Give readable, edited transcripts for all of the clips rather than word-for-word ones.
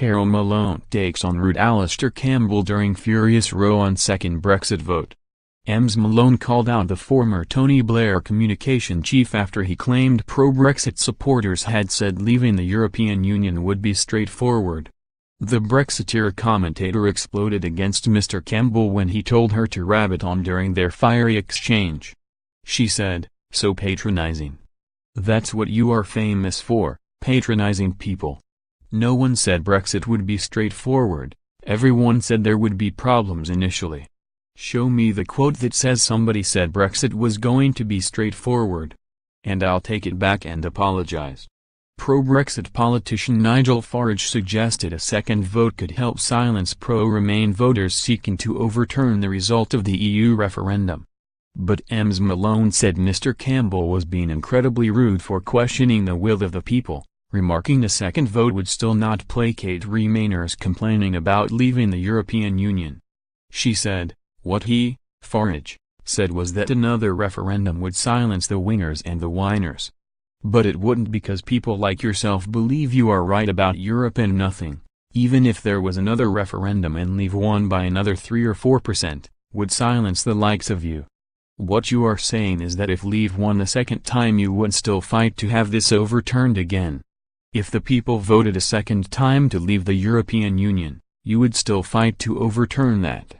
Carole Malone takes on RUDE Alastair Campbell during furious row on second Brexit vote. Ms Malone called out the former Tony Blair communication chief after he claimed pro-Brexit supporters had said leaving the European Union would be straightforward. The Brexiteer commentator exploded against Mr Campbell when he told her to rabbit on during their fiery exchange. She said, "So patronising. That's what you are famous for, patronising people. No one said Brexit would be straightforward, everyone said there would be problems initially. Show me the quote that says somebody said Brexit was going to be straightforward. And I'll take it back and apologise." Pro-Brexit politician Nigel Farage suggested a second vote could help silence pro-Remain voters seeking to overturn the result of the EU referendum. But Ms Malone said Mr Campbell was being incredibly rude for questioning the will of the people, remarking a second vote would still not placate Remainers complaining about leaving the European Union. She said, "What he, Farage, said was that another referendum would silence the wingers and the whiners. But it wouldn't, because people like yourself believe you are right about Europe and nothing, even if there was another referendum and Leave won by another 3 or 4%, would silence the likes of you. What you are saying is that if Leave won a second time you would still fight to have this overturned again. If the people voted a second time to leave the European Union, you would still fight to overturn that."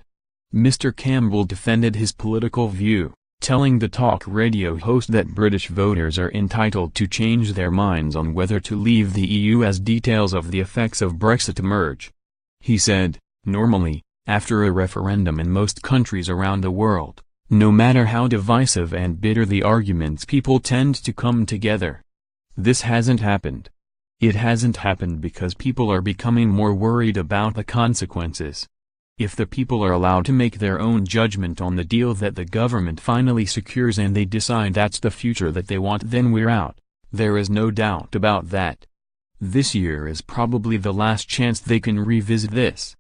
Mr Campbell defended his political view, telling the talk radio host that British voters are entitled to change their minds on whether to leave the EU as details of the effects of Brexit emerge. He said, "Normally, after a referendum in most countries around the world, no matter how divisive and bitter the arguments, people tend to come together. This hasn't happened. It hasn't happened because people are becoming more worried about the consequences. If the people are allowed to make their own judgment on the deal that the government finally secures and they decide that's the future that they want, then we're out. There is no doubt about that. This year is probably the last chance they can revisit this."